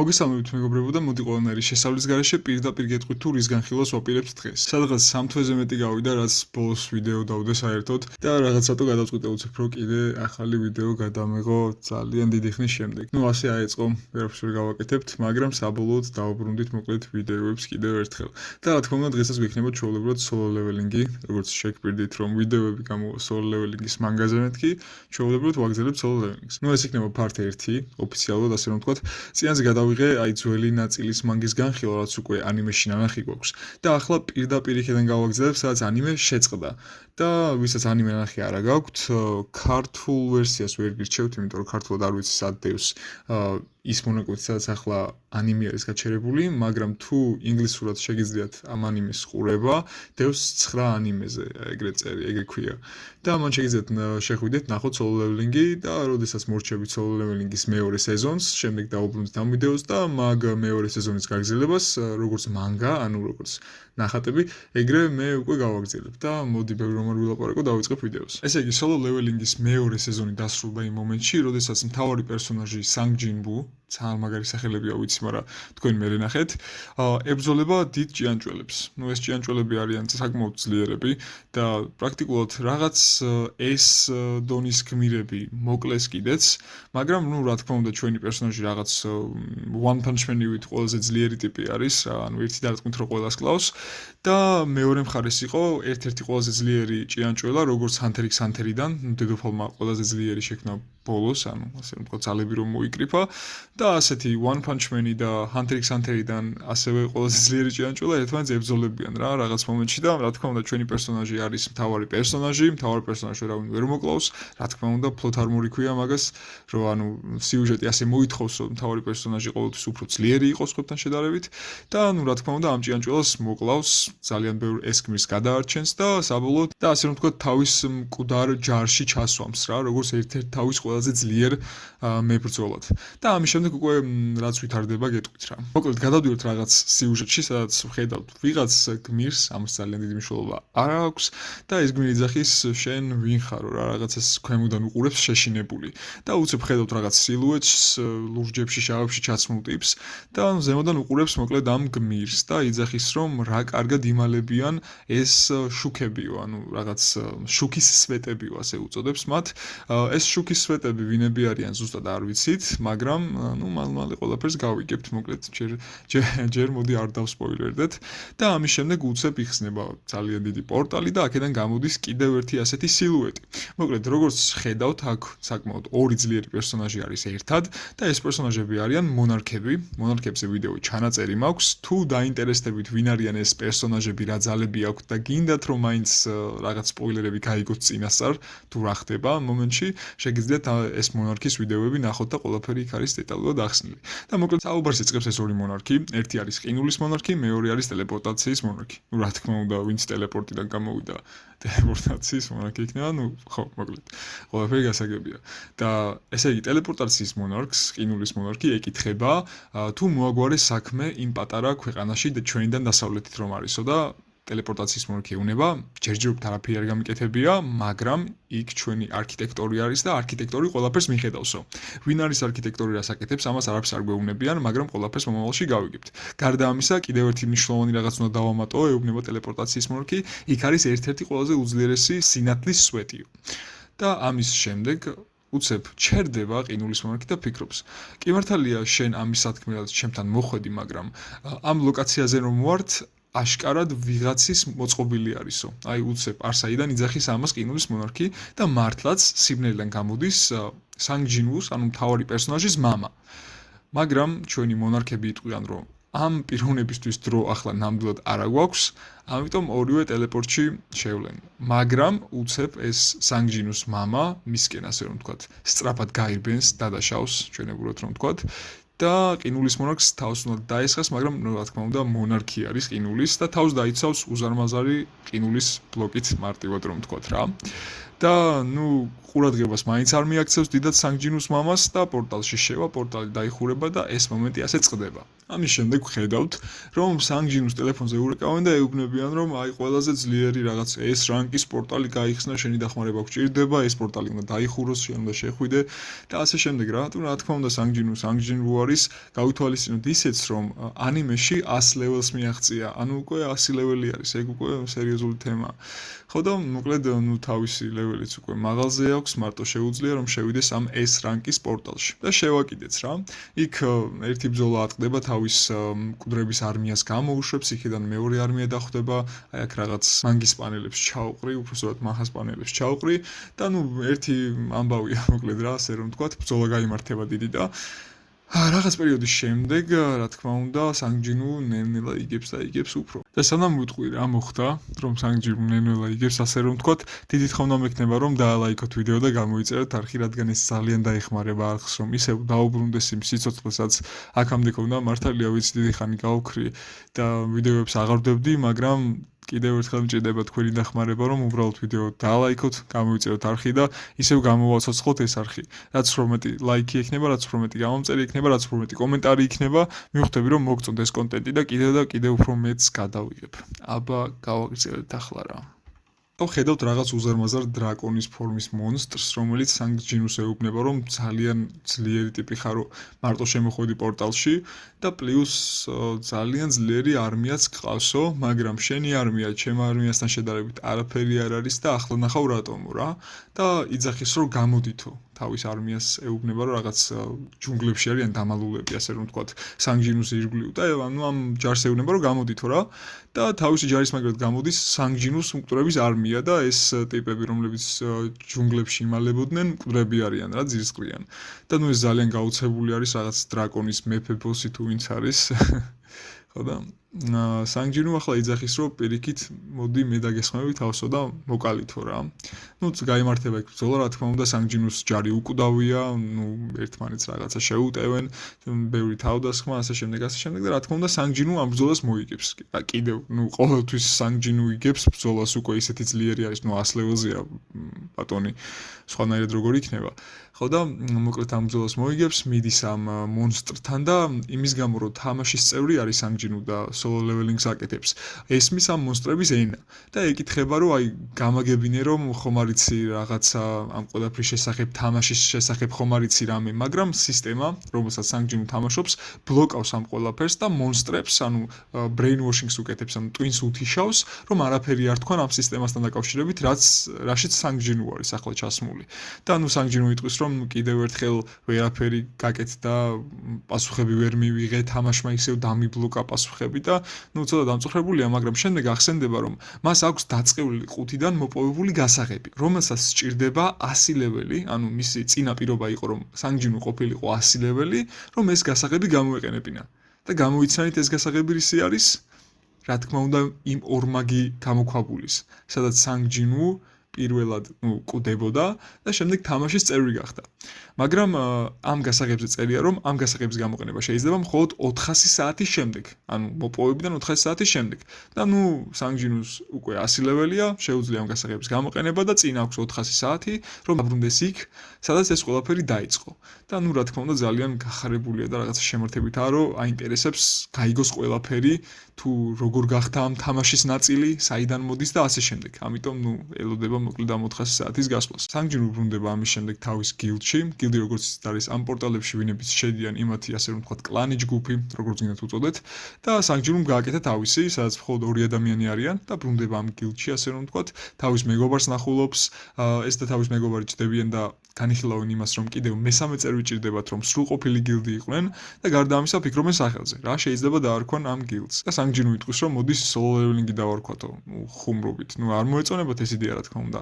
მოგესალმებით მეგობრებო და მოდი ყველანაირი შესავლის გარეშე პირდაპირ გეტყვით თუ რის განხილვას ვაპირებთ დღეს. სადღაც 3 თვეზე მეტი გავიდა, რაც ბოლოს ვიდეო დავდე საერთოდ და რაღაცათო გადავწყვიტე უცებ რომ კიდე ახალი ვიდეო გადამეღო ძალიან დიდი ხნის შემდეგ. ასე აეწყო, ვერაფერს ვერ გავაკეთებთ, მაგრამ საბოლოოდ დავუბრუნდით მოკლედ ვიდეოებს კიდევ ერთხელ. და რა თქმა უნდა დღესაც გვექნება ჩვეულებრივად solo leveling-ი, როგორც შეგპირდით რომ ვიდეოები გამოვა solo leveling-ის მანგაზე მეთქი, ჩვეულებრივად ვაგზავნებთ solo leveling-ს. ეს იქნება part 1, ოფიციალურად ასე რომ ვთქვათ, წინაზე ვიღე აი ძველი ნაწილის მანგის განხილვა, რაც უკვე ანიმეში ნანახი გვაქვს. და ახლა პირდაპირ იქიდან გავაგზავნებ, სადაც ანიმე შეწყდა. და ვისაც ანიმე ნანახი არა გაქვთ, ქართულ ვერსიას ვერ გირჩევთ, იმიტომ რომ ქართულად არ ვიცი სად დევს ის მონაკვეთი, სადაც ახლა ანიმე არის გაჩერებული, მაგრამ თუ ინგლისურად შეგიძლიათ ამ ანიმეს ყურება, დევს 9 ანიმეზე, ეგრე ქვია. და მან შეგიძლიათ შეხვიდეთ, ნახოთ solo leveling-ი და როდესაც მორჩებით solo leveling-ის მეორე სეზონს, შემდეგ დავუბრუნდით ამ ვიდეოს და მაგ მეორე სეზონის გაგრძელებას, როგორც მანგა, ანუ როგორც ნახატები, ეგრე მე უკვე გავაგრძელებ და მოდი ბევრი რომ არ ვილაპარაკო, დავიწყებ ვიდეოს. ესე იგი, solo leveling-ის მეორე სეზონი დასრულდა იმ მომენტში, როდესაც მთავარი პერსონაჟი Sang Jin-woo, ძალიან მაგარი სახელებია ვიცი, მაგრამ თქვენ მე ნახეთ, ებრძოლება დიდ ჭიანჭველებს. ეს ჭიანჭველები არიან საკმაოდ ძლიერები და პრაქტიკულად რაღაც ეს დონის გმირები მოკლეს კიდეც, მაგრამ რა თქმა უნდა ჩვენი პერსონაჟი რაღაც One Punch Man-ივით ყველაზე ძლიერი ტიპი არის, ანუ ერთი დარტყმით რომ ყველას კლავს და მეორე მხარეს იყო ერთ-ერთი ყველაზე ძლიერი ჭიანჭველა, როგორც Hunter x Hunter-იდან, დედოფალმა ყველაზე ძლიერი შექმნა ბოლოს, ანუ ასე რომ ვთქვათ, ძალები რომ მოიკრიფა და ასეთი One Punch Man-ი და Hunter x Hunter-იდან ასევე ყველაზე ძლიერი ჭიანჭველა ერთმანეთს ებრძოლებიან რა რაღაც მომენტში და რა თქმა უნდა ჩვენი პერსონაჟი არის მთავარი პერსონაჟი ვერავინ ვერ მოკლავს, რა თქმა უნდა plot armor-ი ქვია მაგას, რომ ანუ სიუჟეტი ასე მოითხოვს, რომ მთავარი პერსონაჟი ყოველთვის უფრო ძლიერი იყოს სხვებთან შედარებით და რა თქმა უნდა ამ ჭიანჭველას მოკლავს, ძალიან ბევრ ესკმირს გადაარჩენს და საბოლოოდ და ასე რომ ვთქვათ თავის მკვდარ ჯარში ჩასვამს რა, როგორც ერთ-ერთ თავის ყველაზე ძლიერ მებრძოლად. და ამის შემდეგ უკვე რაც ვითარდება გეტყვით რა. მოკლედ გადავდივართ რაღაც სიუჟეტში, სადაც ვხედავთ ვიღაც გმირს, ამას ძალიან დიდი მნიშვნელობა არ აქვს და ეს გმირი ძახის შენ ვინ ხარო რა, რაღაცას ქვემოდან უყურებს შეშინებული. და უცებ ხედავთ რაღაც სილუეტს, ლურჯებში, შავებში ჩაცმულ ტიპს და ზემოდან უყურებს მოკლედ ამ გმირს და იძახის რომ რა კარგად იმალებიან ეს შუქებიო, ანუ რაღაც შუქის სვეტებიო ასე უწოდებს მათ. ეს შუქის სვეტები ვინები არიან ზუსტად არ ვიცით, მაგრამ მალე ყველაფერს გავიგებთ მოკლედ ჯერ მოდი არ დავსპოილერდეთ და ამის შემდეგ უცებ იხსნება ძალიან დიდი პორტალი და აქედან გამოდის კიდევ ერთი ასეთი სილუეტი. მოკლედ როგორც ხედავთ, აქ საკმაოდ ორი ძლიერი პერსონაჟი არის ერთად და ეს პერსონაჟები არიან მონარქები. მონარქებზე ვიდეო ჩანაწერი მაქვს, თუ დაინტერესდებით ვინ არიან ეს პერსონაჟები, რა ძალები აქვთ და გინდათ რომ მაინც რაღაც სპოილერები გაიგოთ წინასწარ, თუ რა ხდება ამ მომენტში, შეგიძლიათ ეს მონარქის ვიდეოები ნახოთ და ყველაფერი იქ არის დეტალურად ახსნილი. და მოკლედ საუბარს იწყებს ეს ორი მონარქი, ერთი არის ყინულის მონარქი, მეორე არის ტელეპორტაციის მონარქი. რა თქმა უნდა, ვინც ტელეპორტიდან გამოვიდა, ტელეპორტაციის მონარქი იქნება, ხო, მოკლედ. ყველაფერი გასაგებია. და ესე იგი ტელეპორტაციის მონარქს, ყინულის მონარქი ეკითხება, თუ მოაგვარეს საქმე იმ პატარა ქვეყანაში ჩვენიდან დასავლეთით რომ არისო და ტელეპორტაციის მონარქი ეუბნება, ჯერჯერობით არაფერი არ გამიკეთებია, მაგრამ იქ ჩვენი არქიტექტორი არის და არქიტექტორი ყველაფერს მიხედავსო. ვინ არის არქიტექტორი, რას აკეთებს, ამას არაფერს არ გვეუბნებიან, მაგრამ ყველაფერს მომავალში გავიგებთ. გარდა ამისა, კიდევ ერთი მნიშვნელოვანი რაღაც უნდა დავამატო, ეუბნება ტელეპორტაციის მონარქი, იქ არის ერთ-ერთი ყველაზე უძლიერესი სინათლის სვეტიო. და ამის შემდეგ უცებ ჩერდება ყინულის მონარქი და ფიქრობს. კი მართალია შენ ამის სათქმელად ჩემთან მოხვედი, მაგრამ ამ ლოკაციაზე რომ ვართ, აშკარად ვიღაცის მოწყობილი არისო. აი უცებ არსაიდან იძახის ამას ყინულის მონარქი და მართლაც სიბნელიდან გამოდის Sang Jin-woos, ანუ მთავარი პერსონაჟის მამა. მაგრამ ჩვენი მონარქები იტყვიან, რომ ამ პიროვნებისთვის დრო ახლა ნამდვილად არ აგვაქვს, ამიტომ ორივე ტელეპორტში შევლენ. მაგრამ უცებ ეს Sang Jin-woos მამა, მისკენ ასე რომ ვთქვათ, სწრაფად გაირბენს, დადაშავს, ჩვენებურად რომ ვთქვათ. და ყინულის მონარქს თავს უნდა დაესხას, მაგრამ რა თქმა უნდა მონარქი არის ყინულის და თავს დაიცავს უზარმაზარი ყინულის ბლოკით მარტივად რომ ვთქვათ რა. და ყურადღებას მაინც არ მიაქცევს დიდად სანგჯინუს მამას და პორტალში შევა, პორტალი დაიხურება და ეს მომენტი ასე წყდება. ამის შემდეგ ვხედავთ, რომ სანგჯინუს ტელეფონზე ურეკავენ და ეუბნებიან, რომ აი ყველაზე ძლიერი რაღაც ეს რანკის პორტალი გაიხსნა, შენი დახმარება გჭირდება, ეს პორტალი უნდა დაიხუროს, შენ უნდა შეხვიდე და ასე შემდეგ რა. რა თქმა უნდა, სანგჯინუ არის გავითვალისწინოთ ისეც, რომ ანიმეში 100 ლეველს მიაღწია, ანუ უკვე 100 ლეველი არის, ეგ უკვე სერიოზული თემაა. ხო და მოკლედ თავისი ლეველიც უკვე მაღალზე აქვს, მარტო შეუძლია რომ შევიდეს ამ S რანკის პორტალში. და შევაკიდეც რა. იქ ერთი ბრძოლა ატყდება თავის მკვდრების არმიას გამოუშვებს, იქიდან მეორე არმია დახვდება, აი აქ რაღაც მანგის პანელებს ჩაუყრი, უბრალოდ მახას პანელებს ჩაუყრი და ერთი ამბავია მოკლედ რა, ასე რომ თქვა, ბრძოლა გაიმართება დიდი და რაღაც პერიოდის შემდეგ, რა თქმა უნდა, სანგჯინუ ნელ-ნელა იგებს და იგებს უფრო. და სანამ ვიტყვი რა მოხდა, რომ სანგჯინუ ნელ-ნელა იგებს, ასე რომ ვთქვათ, დიდი თხოვნა მექნება რომ დაალაიქოთ ვიდეო და გამოიწეროთ არხი, რადგან ეს ძალიან დაეხმარება არხს, რომ ისევ დაუბრუნდეს იმ სიცოცხლესაც აქამდე ქონდა, მართალია ვიცი დიდი ხანი გავქრი და ვიდეოებს აღარ ვდებდი, მაგრამ კიდევ ერთხელ მჭირდება თქვენი დახმარება, რომ უბრალოდ ვიდეო დაალაიქოთ, გამოიწეროთ არხი და ისევ გამოვაცოცხლოთ ეს არხი. რაც უფრო მეტი ლაიქი იქნება, რაც უფრო მეტი გამომწერი იქნება, რაც უფრო მეტი კომენტარი იქნება, მივხვდები რომ მოგწონთ ეს კონტენტი და კიდევ უფრო მეტს გადავიღებ. აბა გავაგრძელებთ ახლა რა. ხედავთ რაღაც უზარმაზარ დრაკონის ფორმის მონსტრს, რომელიც სანგჯინუს ეუბნება, რომ ძალიან ძლიერი ტიპი ხარო, მარტო შემოხვედი პორტალში და პლუს ძალიან ძლიერი არმიაც გყავსო, მაგრამ შენი არმია ჩემ არმიასთან შედარებით არაფერი არ არის და ახლა ნახავ რატომო რა და იძახის რომ გამოდითო. თავის არმიას ეუბნება რომ რაღაც ჯუნგლებში არიან დამალულები, ასე რომ ვთქვათ, სანგჯინუს ირგვლივ და ამ ჯარს ეუბნება რომ გამოდითო რა და თავისი ჯარის მაგრად გამოდის სანგჯინუს მკვდრების არმია და ეს ტიპები, რომლებიც ჯუნგლებში იმალებოდნენ, მკვდრები არიან რა, ძირსყრიან. და ეს ძალიან გაუცებული არის რაღაც დრაკონის მეფე ბოსი თუ ვინც არის. ხო და სანგჯინუ ახლა იძახის რომ პირიქით მოდი მე დაგესხმები თავსო და მოკალითო რა. გაიმართება იქ ბრძოლა, რა თქმა უნდა, სანგჯინუს ჯარი უკვდავია, ერთმანეთს რაღაცა შეუტევენ, ბევრი თავდასხმა, ასე შემდეგ და რა თქმა უნდა, სანგჯინუ ამ ბრძოლას მოიგებს. კიდევ, ყოველთვის სანგჯინუ იგებს ბრძოლას, უკვე ისეთი ძლიერი არის, 100 ლეველზეა ბატონი, სხვანაირად როგორ იქნება. ხო და მოკლედ ამ ბრძოლას მოიგებს, მიდის ამ მონსტრთან და იმის გამო რომ თამაშის წევრი არის სანგჯინუ და solo leveling-ს აკეთებს. ესმის ამ მონსტრების ენა და ეკითხება რომ აი გამაგებინე რომ ხომ არიცი რაღაცა ამ ყველაფრის შესახებ, თამაშის შესახებ ხომ არიცი რამე, მაგრამ სისტემა, რომელსაც სანგჯინუ თამაშობს, ბლოკავს ამ ყველაფერს და მონსტრებს, ანუ brainwashing-ს უკეთებს, ანუ twins უთიშავს, რომ არაფერი არ თქვან ამ სისტემასთან დაკავშირებით, რაშიც სანგჯინუ არის ახლა ჩასმული. და სანგჯინუ იტყვის რომ კიდევ ერთხელ ვერაფერი გაკეთდა, პასუხები ვერ მივიღე, თამაშმა ისევ დამიბლოკა პასუხები და ცოტა დამწუხრებულია, მაგრამ შემდეგ ახსენდება რომ მას აქვს დაწყეული 5-დან მოპოვებული გასაღები, რომელსაც სჭირდება 100 ლეველი, ანუ მისი წინა პირობა იყო რომ სანგჯინუ ყოფილიყო 100 ლეველი, რომ ეს გასაღები გამოეყენებინა. და გამოიცანით ეს გასაღები რისი არის? რა თქმა უნდა, იმ ორმაგი გამოქვაბულის, სადაც სანგჯინუ პირველად კვდებოდა და შემდეგ თამაშის წევრი გახდა. მაგრამ ამ გასაღებზე წერია რომ ამ გასაღების გამოყენება შეიძლება მხოლოდ 400 საათის შემდეგ, ანუ მოპოვებიდან 400 საათის შემდეგ. და სანგჯინუს უკვე 100 ლეველია, შეუძლია ამ გასაღების გამოყენება და წინ აქვს 400 საათი, რომ დაბრუნდეს იქ, სადაც ეს ყველაფერი დაიწყო. და რა თქმა უნდა ძალიან გახარებულია და რაღაცა შემართებითაა, რომ აინტერესებს გაიგოს ყველაფერი, თუ როგორ გახდა ამ თამაშის ნაწილი, საიდან მოდის და ასე შემდეგ. ამიტომ ელოდება მოკლედ ამ 400 საათის გასვლას. სანგჯინუ ბრუნდება ამის შემდეგ თავის გილდში. გილდი როგორც არის ამ პორტალებში ვინებიც შედიან იმათი, ასე რომ ვთქვათ, კლანი ჯგუფი, როგორც გინდათ უწოდეთ და სანგჯინუმ გააკეთა თავისი, სადაც მხოლოდ 2 ადამიანი არიან და ბრუნდება ამ გილდში, ასე რომ ვთქვათ, თავის მეგობარს ნახულობს, ეს და თავის მეგობარი ჭდებიან და განიხილავენ იმას, რომ კიდევ მესამე წევრი ჭირდებათ, რომ სრულყოფილი გილდი იყვნენ და გარდა ამისა ფიქრობენ სახელზე, რა შეიძლება დაარქვან ამ გილდს. და სანგჯინუ იტყვის, რომ მოდის solo leveling-ი დავარქვათო, ხუმრობით. არ მოეწონებათ ეს იდეა, რა თქმა უნდა.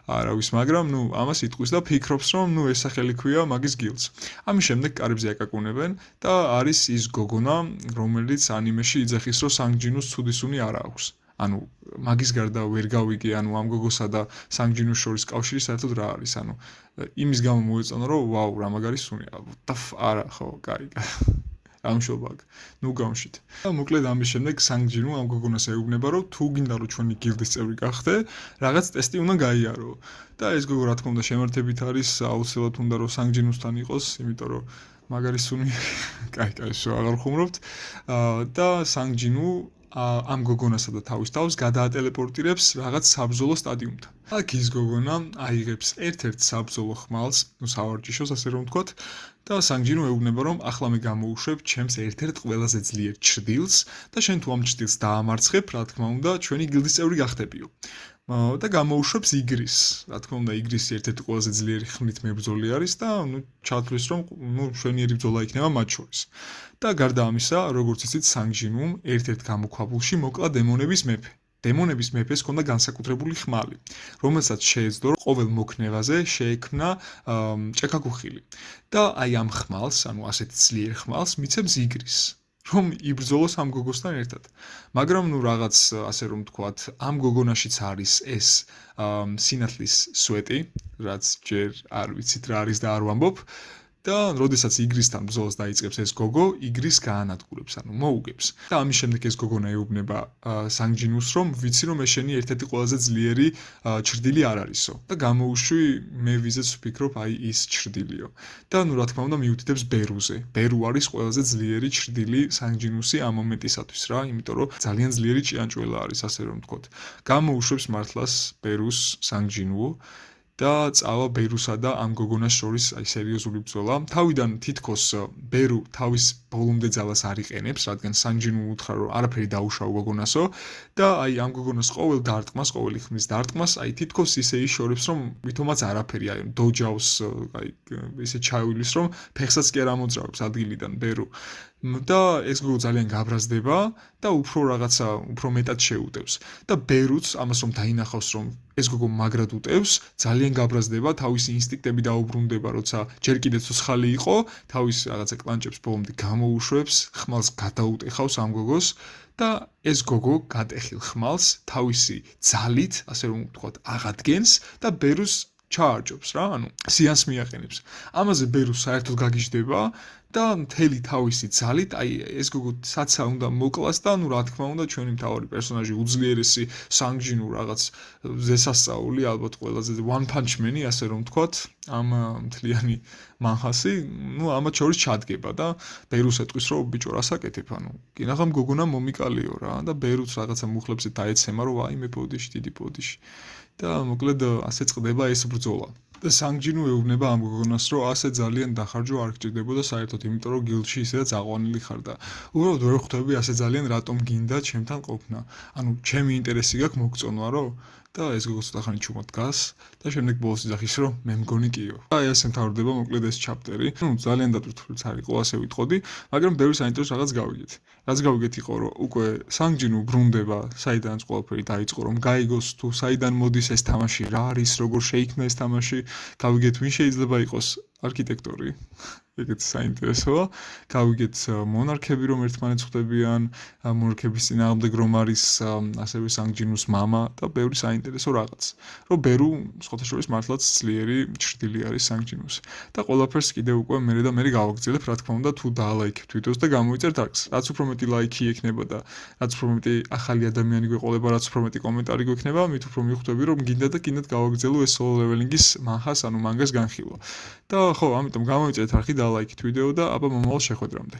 არავის, მაგრამ ამას იტყვის და ფიქრობს, რომ ეს სახელი ქვია მაგის გილდს. ამის შემდეგ კარიბზე აკაკუნებენ და არის ის გოგონა, რომელიც ანიმეში იძახის, რომ სანგჯინუს ცუდი სუნი არ აქვს. ანუ მაგის გარდა ვერ გავიგე, ამ გოგოსა და სანგჯინუს შორის კავშირი საერთოდ რა არის, იმის გამო მოეწონა, რომ ვაუ, რა მაგარი სუნია. არა, ხო, კაი. რა მშობა აქ ნუ გამშვით და მოკლედ ამის შემდეგ სანგჯინუ ამ გოგონას ეუბნება რომ თუ გინდა რომ ჩვენი გილდის წევრი გახდე რაღაც ტესტი უნდა გაიარო და ეს გოგო რა თქმა უნდა შემართებით არის აუცილებლად უნდა რომ სანგჯინუსთან იყოს იმიტომ რომ მაგარი სუნი კაი შო აღარ ხუმრობთ და სანგჯინუ ამ გოგონასა და თავის თავს გადაატელეპორტირებს რაღაც საბრძოლო სტადიუმთან. აქ ის გოგონა აიღებს ერთ-ერთ საბრძოლო ხმალს, ნუ სავარჯიშოს ასე რომ ვთქვათ, და სანგჯინუ ეუბნება რომ ახლა მე გამოვუშვებ ჩემს ერთ-ერთ ყველაზე ძლიერ ჩრდილს და შენ თუ ამ ჩრდილს დაამარცხებ, რა თქმა უნდა, ჩვენი გილდის წევრი გახდებიო. და გამოუშვებს იგრის. რა თქმა უნდა, იგრისი ერთ-ერთი ყველაზე ძლიერი ხმით მებრძოლი არის და ნუ ჩათვლის რომ ნუ მშვენიერი ბრძოლა იქნება მათ შორის. და გარდა ამისა, როგორც იცით, სანგჯინუმ ერთ-ერთ გამოქვაბულში მოკლა დემონების მეფე. დემონების მეფეს ჰქონდა განსაკუთრებული ხმალი, რომელსაც შეეძლო ყოველ მოქნევაზე შეექმნა ჭექაქუხილი. და აი ამ ხმალს, ანუ ასეთ ძლიერ ხმალს მიცემს იგრის. რომ იბრძოლოს ამ გოგოსთან ერთად. მაგრამ ნუ რაღაც ასე რომ ვთქვათ, ამ გოგონაშიც არის ეს სინათლის სვეტი, რაც ჯერ არ ვიცით რა არის და არ ვამბობ. და როდესაც იგრისთან ბრძოლას დაიწყებს ეს გოგო, იგრის გაანადგურებს, ანუ მოუგებს. და ამის შემდეგ ეს გოგონა ეუბნება სანგჯინუს, რომ ვიცი რომ ეს შენი ერთ-ერთი ყველაზე ძლიერი ჩრდილი არ არისო. და გამოუშვი მე ვიზეც ვფიქრობ აი ის ჩრდილიო. და ნუ რა თქმა უნდა მიუთითებს ბერუზე. ბერუ არის ყველაზე ძლიერი ჩრდილი სანგჯინუსი ამ მომენტისათვის რა, იმიტომ რომ ძალიან ძლიერი ჭიანჭველა არის, ასე რომ ვთქვათ. გამოუშვებს მართლას ბერუს სანგჯინუო. და წავა ბერუსა და ამ გოგონას შორის აი სერიოზული ბრძოლა. თავიდან თითქოს ბერუ თავის ბოლომდე ძალას არ იყენებს, რადგან სანგჯინუ უთხრა რომ არაფერი დაუშაო გოგონასო და აი ამ გოგონას ყოველ დარტყმას, ყოველი ხმის დარტყმას აი თითქოს ისე იშორებს რომ ვითომაც არაფერი აი დოჯავს აი ისე ჩაივლის რომ ფეხსაც კი არ ამოძრავებს ადგილიდან ბერუ. და ეს გოგო ძალიან გაბრაზდება და უფრო რაღაცა უფრო მეტად შეუტევს. და ბერუც ამას რომ დაინახავს რომ ეს გოგო მაგრად უტევს, ძალიან გაბრაზდება, თავისი ინსტინქტები დაუბრუნდება, როცა ჯერ კიდევ ცოცხალი იყო, თავის რაღაცა კლანჭებს ბოლომდე გამოუშვებს, ხმალს გადაუტეხავს ამ გოგოს და ეს გოგო გატეხილ ხმალს თავისი ძალით, ასე რომ ვთქვათ, აღადგენს და ბერუს ჩაარჯობს რა, ანუ სიანს მიაყენებს. ამაზე ბერუ საერთოდ გაგიჟდება და მთელი თავისი ძალით, აი ეს გოგო საცა უნდა მოკლას და ნუ რა თქმა უნდა ჩვენი მთავარი პერსონაჟი უძლიერესი სანგჯინუ რაღაც ზესასწაული, ალბათ ყველაზე One Punch Man-ი, ასე რომ ვთქვათ, ამ მთლიანი მანხასი, ნუ ამათ შორის ჩადგება და ბერუს ეტყვის რომ ბიჭო რას აკეთებ, ანუ კინაღამ გოგონა მომიკალიო რა და ბერუც რაღაცა მუხლებზე დაეცემა რომ აი მე ბოდიში, დიდი ბოდიში. და მოკლედ ასე წყდება ეს ბრძოლა. და სანგჯინუ ეუბნება ამ გოგონას რომ ასე ძალიან დახარჯო არ გჭირდებოდა საერთოდ, იმიტომ რომ გილდში ისედაც აყვანილი ხარ და უბრალოდ ვერ ხვდები ასე ძალიან რატომ გინდა ჩემთან ყოფნა. ანუ ჩემი ინტერესი გაქვს მოგწონვა რომ და ეს გოგო ცოტა ხანი ჩუმად დგას და შემდეგ ბოლოს იძახის რომ მე მგონი კიო. აი ასე მთავრდება მოკლედ ეს ჩაპტერი. ნუ ძალიან დატვირთულიც არ იყო ასე ვიტყოდი, მაგრამ ბევრი საინტერესო რაღაც გავიგეთ. რაც გავიგეთ იყო რომ უკვე სანგჯინუ ბრუნდება, საიდანაც ყველაფერი დაიწყო რომ გაიგოს თუ საიდან მოდის ეს თამაში, რა არის, როგორ შეიქმნა ეს თამაში, გავიგეთ ვინ შეიძლება იყოს არქიტექტორი. ეგეც საინტერესოა. გავიგეთ მონარქები რომ ერთმანეთს ხვდებიან, მონარქების წინააღმდეგ რომ არის ასევე სანგჯინუს მამა და ბევრი საინტერესო რაღაც. რომ ბერუ სხვათა შორის მართლაც ძლიერი ჩრდილი არის სანგჯინუს. და ყველაფერს კიდევ უკვე მერე და მერე გავაგრძელებ, რა თქმა უნდა, თუ დაალაიქებთ ვიდეოს და გამოიწერთ აქს. რაც უფრო მეტი ლაიქი ექნება და რაც უფრო მეტი ახალი ადამიანი გვეყოლება, რაც უფრო მეტი კომენტარი გვექნება, მით უფრო მიხვდები რომ გინდა და კიდევ გავაგრძელო ეს solo leveling-ის მანხას, ანუ მანგას განხილვა. და ხო, ამიტომ გამოიწერეთ არხი და ლაიქით ვიდეო და აბა მომავალ შეხვედრამდე.